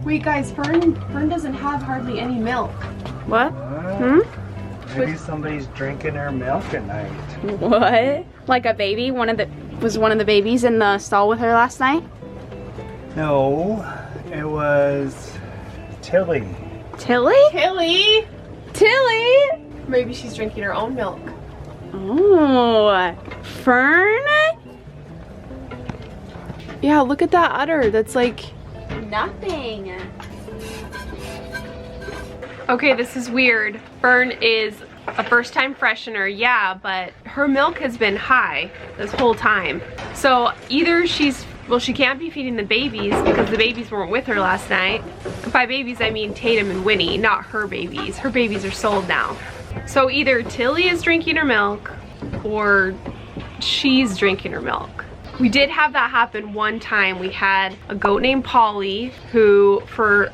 Wait guys, Fern doesn't have hardly any milk. What? Maybe somebody's drinking her milk at night. What? Like a baby? Was one of the babies in the stall with her last night? No, it was Tilly. Tilly? Tilly! Tilly? Maybe she's drinking her own milk. Oh, Fern? Yeah, look at that udder. That's like Nothing. okay, this is weird. Fern is a first-time freshener, yeah, but her milk has been high this whole time. So either she's, well, she can't be feeding the babies because the babies weren't with her last night. By babies, I mean Tatum and Winnie, not her babies. Her babies are sold now. So either Tilly is drinking her milk or she's drinking her milk. We did have that happen one time. We had a goat named Polly who, for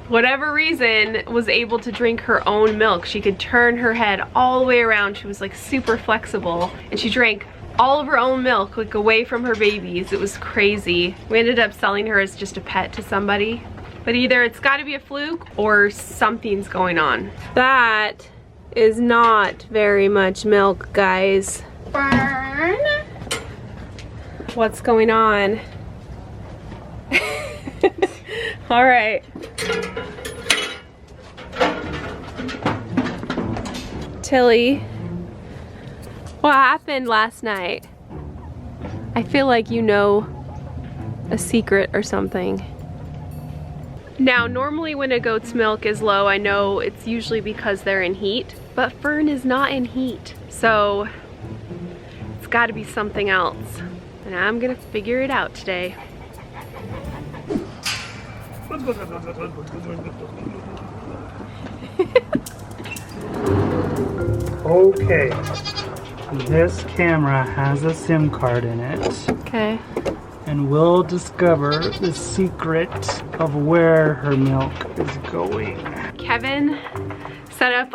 whatever reason, was able to drink her own milk. She could turn her head all the way around. She was like super flexible and she drank all of her own milk, like away from her babies. It was crazy. We ended up selling her as just a pet to somebody. But either it's gotta be a fluke or something's going on. That is not very much milk, guys. Fern? What's going on? All right. Tilly, what happened last night? I feel like you know a secret or something. Now, normally when a goat's milk is low, I know it's usually because they're in heat, but Fern is not in heat, so it's gotta be something else. And I'm gonna figure it out today. Okay, this camera has a SIM card in it, Okay. and we'll discover the secret of where her milk is going. Kevin set up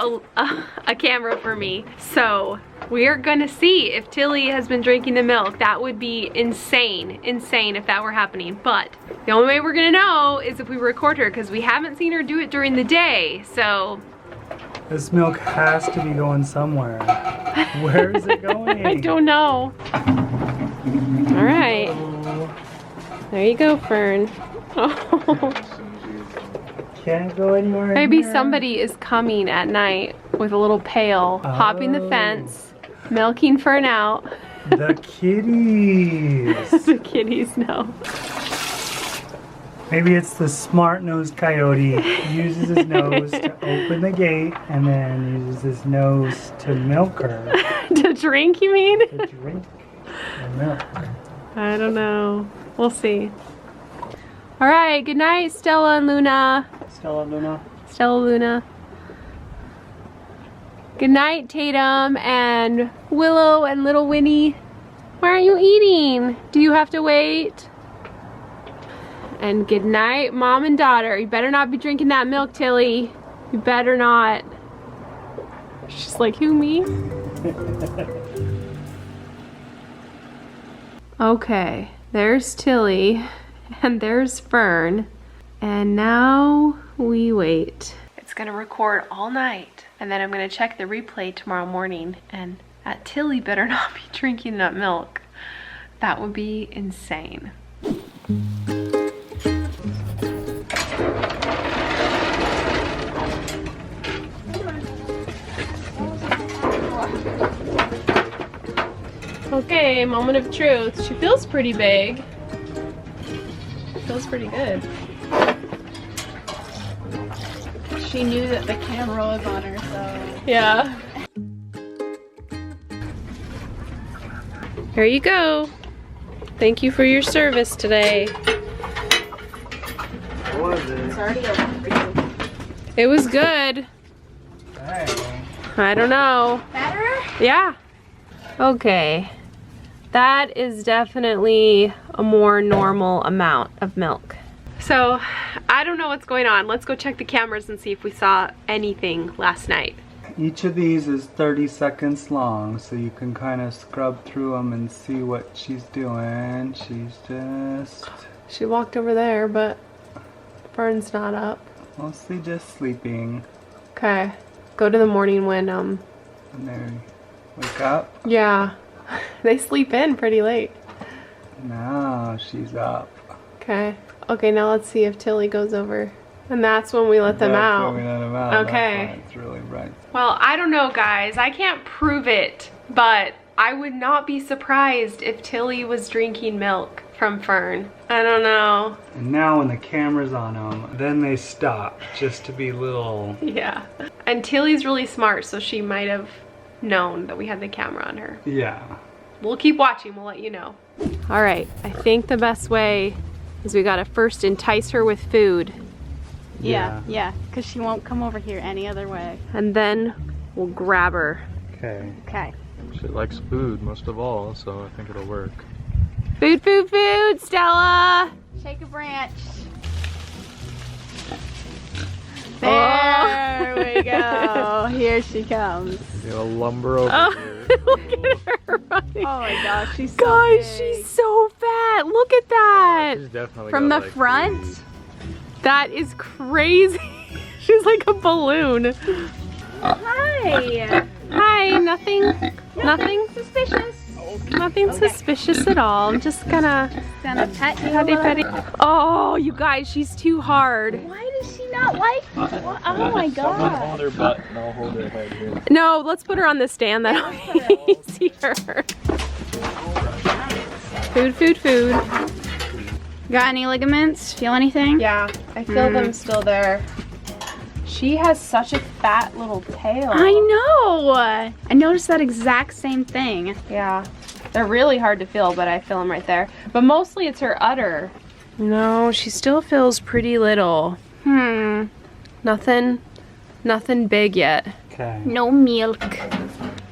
a camera for me, so we're gonna see if Tilly has been drinking the milk. That would be insane if that were happening. But the only way we're gonna know is if we record her, because we haven't seen her do it during the day. So This milk has to be going somewhere. Where is it going? I don't know. All right, there you go, Fern. Oh. Can't go anywhere in Maybe here. somebody is coming at night with a little pail, hopping the fence, milking Fern out. The kitties. The kitties know. Maybe it's the smart-nosed coyote. He uses his nose to open the gate and then uses his nose to milk her. To drink, you mean? To drink the milk. I don't know. We'll see. All right, good night, Stella and Luna. Stella, Luna. Stella, Luna. Good night, Tatum and Willow and little Winnie. Why aren't you eating? Do you have to wait? And good night, Mom and daughter. You better not be drinking that milk, Tilly. You better not. She's like, who, me? Okay, there's Tilly and there's Fern. And now we wait. It's gonna record all night and then I'm gonna check the replay tomorrow morning, and that Tilly better not be drinking that milk. That would be insane. Okay, moment of truth. She feels pretty big. Feels pretty good. She knew that the camera was on her, so... Yeah. Here you go. Thank you for your service today. What was it? It's already open for you. It was good. Hey. I don't know. Better? Yeah. Okay. That is definitely a more normal amount of milk. So, I don't know what's going on. Let's go check the cameras and see if we saw anything last night. Each of these is 30 seconds long, so you can kind of scrub through them and see what she's doing. She walked over there, but Fern's not up. Mostly just sleeping. Okay. Go to the morning when, And they wake up. Yeah. They sleep in pretty late. Now she's up. Okay. Okay, now let's see if Tilly goes over. And that's when we let them out. That's when we let them out. Okay. That's why it's really bright. Well, I don't know, guys. I can't prove it, but I would not be surprised if Tilly was drinking milk from Fern. I don't know. And now when the camera's on them, then they stop just to be little... Yeah. And Tilly's really smart, so she might have known that we had the camera on her. Yeah. We'll keep watching. We'll let you know. All right. I think the best way is we gotta first entice her with food. Yeah, because she won't come over here any other way. And then we'll grab her. Okay. Okay. She likes food most of all, so I think it'll work. Food, food, food, Stella! Shake a branch. Oh. There we go. Here she comes. You gotta lumber over here. Look at her running. Oh my gosh, she's so Guys, big. she's so fat. Look at that. She's definitely From the got, like, front? food. That is crazy. She's like a balloon. Hi. Hi, nothing Suspicious. Nothing suspicious at all. I'm just gonna Gonna pet you. petty petty. Oh, you guys, she's too hard. Why does she not like? Oh my Someone god. hold her butt and I'll hold her head here. No, let's put her on the stand. That'll be easier. Food, food, food. Got any ligaments? Feel anything? Yeah, I feel them still there. She has such a fat little tail. I know. I noticed that exact same thing. Yeah, they're really hard to feel, but I feel them right there. But mostly it's her udder. No, she still feels pretty little. Nothing big yet. Okay. No milk.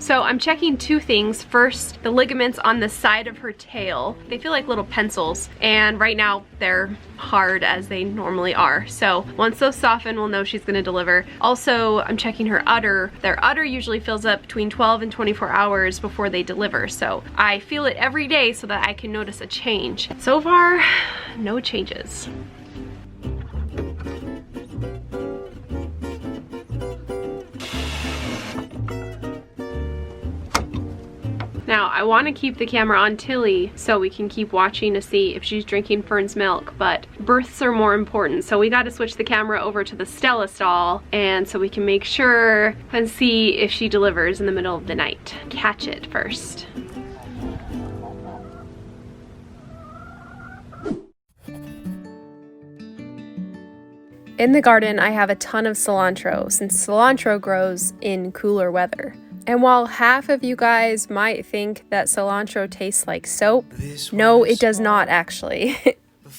So I'm checking two things. First, the ligaments on the side of her tail. They feel like little pencils, and right now they're hard as they normally are. So once those soften, we'll know she's gonna deliver. Also, I'm checking her udder. Their udder usually fills up between 12 and 24 hours before they deliver. So I feel it every day so that I can notice a change. So far, no changes. Now, I want to keep the camera on Tilly so we can keep watching to see if she's drinking Fern's milk, but births are more important, so we got to switch the camera over to the Stella stall, and so we can make sure and see if she delivers in the middle of the night. Catch it first. In the garden, I have a ton of cilantro, since cilantro grows in cooler weather. And while half of you guys might think that cilantro tastes like soap, no, it does not actually.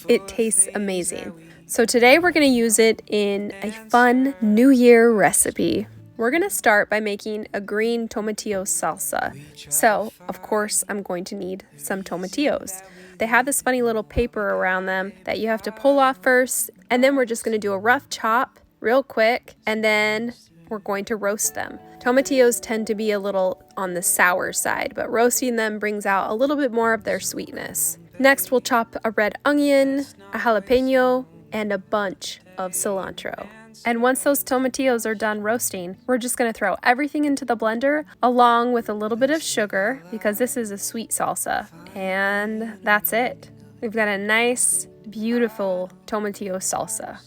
It tastes amazing. So today we're going to use it in a fun New Year recipe. We're going to start by making a green tomatillo salsa. So, of course, I'm going to need some tomatillos. They have this funny little paper around them that you have to pull off first, and then we're just going to do a rough chop real quick, and then we're going to roast them. Tomatillos tend to be a little on the sour side, but roasting them brings out a little bit more of their sweetness. Next, we'll chop a red onion, a jalapeno, and a bunch of cilantro. And once those tomatillos are done roasting, we're just going to throw everything into the blender along with a little bit of sugar because this is a sweet salsa. And that's it. We've got a nice, beautiful tomatillo salsa.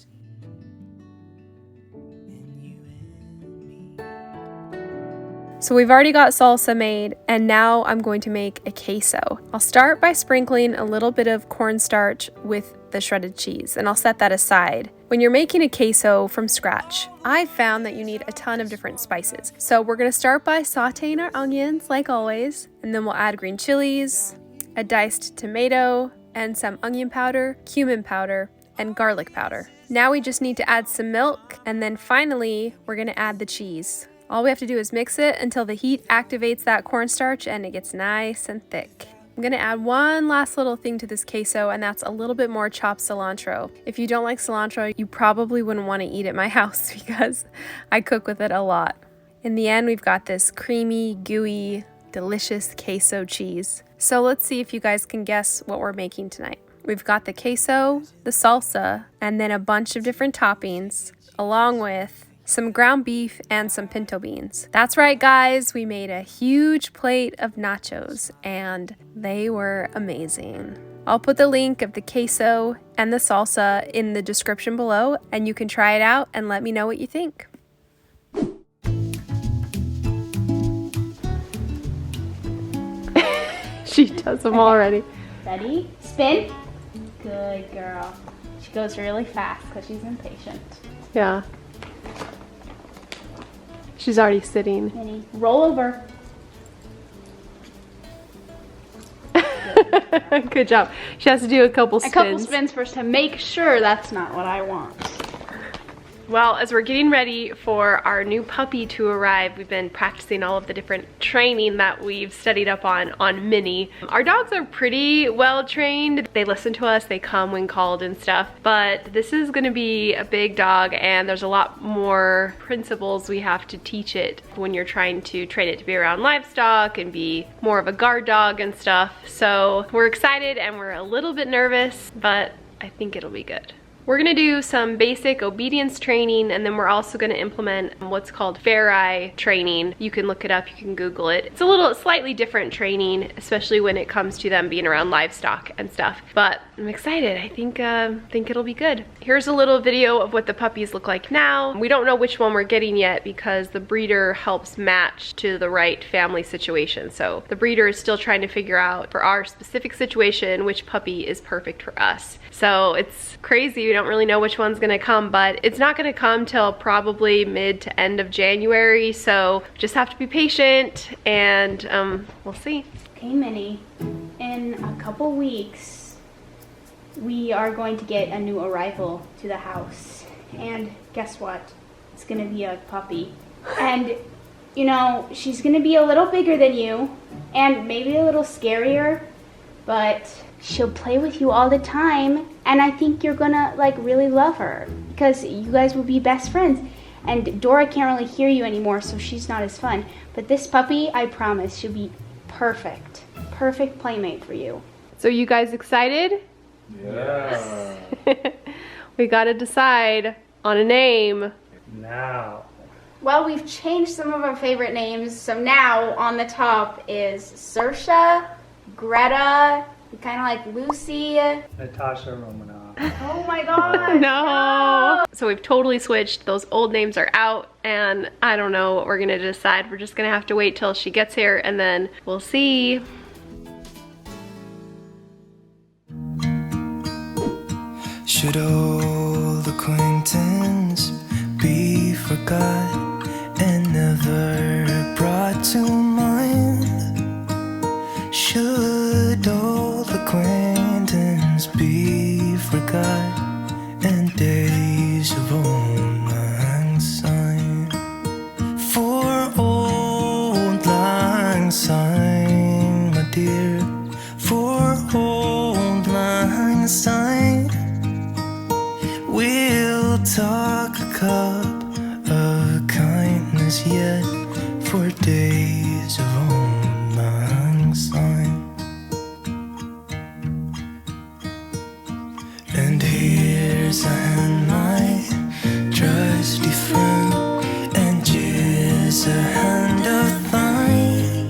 So we've already got salsa made, and now I'm going to make a queso. I'll start by sprinkling a little bit of cornstarch with the shredded cheese, and I'll set that aside. When you're making a queso from scratch, I've found that you need a ton of different spices. So we're gonna start by sauteing our onions, like always, and then we'll add green chilies, a diced tomato, and some onion powder, cumin powder, and garlic powder. Now we just need to add some milk, and then finally, we're gonna add the cheese. All we have to do is mix it until the heat activates that cornstarch and it gets nice and thick. I'm gonna add one last little thing to this queso, and that's a little bit more chopped cilantro. If you don't like cilantro, you probably wouldn't want to eat at my house because I cook with it a lot. In the end, we've got this creamy, gooey, delicious queso cheese. So let's see if you guys can guess what we're making tonight. We've got the queso, the salsa, and then a bunch of different toppings, along with some ground beef and some pinto beans. That's right, guys, we made a huge plate of nachos, and they were amazing. I'll put the link of the queso and the salsa in the description below, and you can try it out and let me know what you think. She does them already. Ready? Spin. Good girl. She goes really fast because she's impatient. Yeah. She's already sitting. Minnie, roll over. Good job. She has to do a couple spins. A couple spins first to make sure that's not what I want. Well, as we're getting ready for our new puppy to arrive, we've been practicing all of the different training that we've studied up on Minnie. Our dogs are pretty well trained. They listen to us, they come when called and stuff, but this is gonna be a big dog and there's a lot more principles we have to teach it when you're trying to train it to be around livestock and be more of a guard dog and stuff. So we're excited and we're a little bit nervous, but I think it'll be good. We're gonna do some basic obedience training, and then we're also gonna implement what's called fair eye training. You can look it up, you can Google it. It's a slightly different training, especially when it comes to them being around livestock and stuff. But I'm excited, I think it'll be good. Here's a little video of what the puppies look like now. We don't know which one we're getting yet because the breeder helps match to the right family situation. So the breeder is still trying to figure out for our specific situation which puppy is perfect for us. So it's crazy. We don't really know which one's gonna come, but it's not gonna come till probably mid to end of January, so just have to be patient and we'll see. Okay, Minnie, in a couple weeks we are going to get a new arrival to the house, and guess what? It's gonna be a puppy. And you know, she's gonna be a little bigger than you and maybe a little scarier, but she'll play with you all the time, and I think you're gonna like really love her because you guys will be best friends. And Dora can't really hear you anymore, so she's not as fun. But this puppy, I promise, she'll be perfect. Perfect playmate for you. So you guys excited? Yeah. We gotta decide on a name. Now. Well, we've changed some of our favorite names, so now on the top is Saoirse, Greta, kind of like Lucy. Natasha Romanoff. Oh my god. No. So we've totally switched. Those old names are out and I don't know what we're gonna decide. We're just gonna have to wait till she gets here and then we'll see. Should old acquaintance be forgot and never brought to mind? Should old acquaintance be forgot and days of old lang syne? For old lang syne, my dear, for old lang syne, we'll talk a cup of kindness yet for days of old lang syne. And here's a hand, my trusty friend, and here's a hand of thine.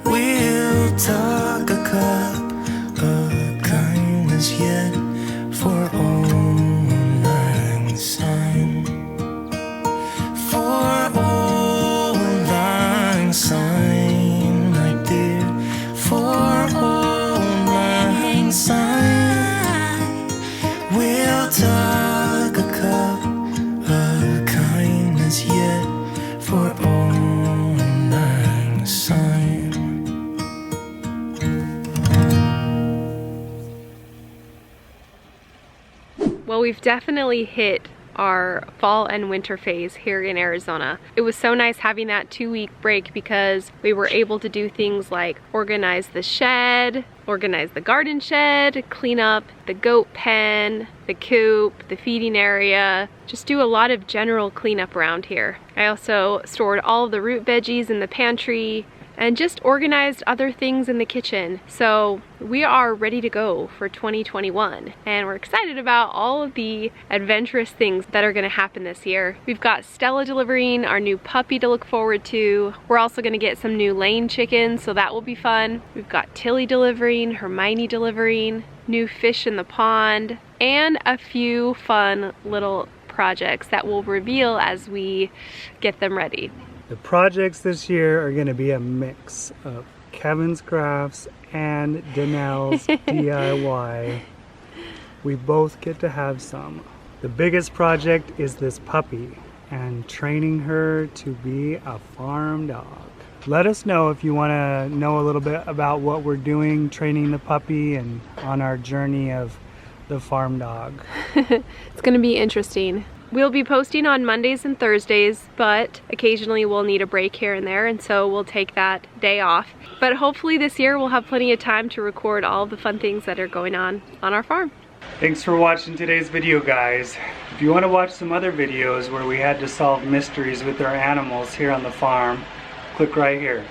We'll talk a cup of kindness yet for old lang syne. For old lang syne, my dear, for old lang syne. We'll talk a cup of kindness yet for old lang syne. Well, we've definitely hit our fall and winter phase here in Arizona. It was so nice having that 2-week break because we were able to do things like organize the shed, organize the garden shed, clean up the goat pen, the coop, the feeding area, just do a lot of general cleanup around here. I also stored all of the root veggies in the pantry and just organized other things in the kitchen. So we are ready to go for 2021 and we're excited about all of the adventurous things that are gonna happen this year. We've got Stella delivering our new puppy to look forward to. We're also gonna get some new Lane chickens, so that will be fun. We've got Tilly delivering, Hermione delivering, new fish in the pond, and a few fun little projects that we'll reveal as we get them ready. The projects this year are going to be a mix of Kevin's crafts and DaNelle's DIY. We both get to have some. The biggest project is this puppy and training her to be a farm dog. Let us know if you want to know a little bit about what we're doing training the puppy and on our journey of the farm dog. It's going to be interesting. We'll be posting on Mondays and Thursdays, but occasionally we'll need a break here and there, and so we'll take that day off. But hopefully this year we'll have plenty of time to record all the fun things that are going on our farm. Thanks for watching today's video, guys. If you want to watch some other videos where we had to solve mysteries with our animals here on the farm, click right here.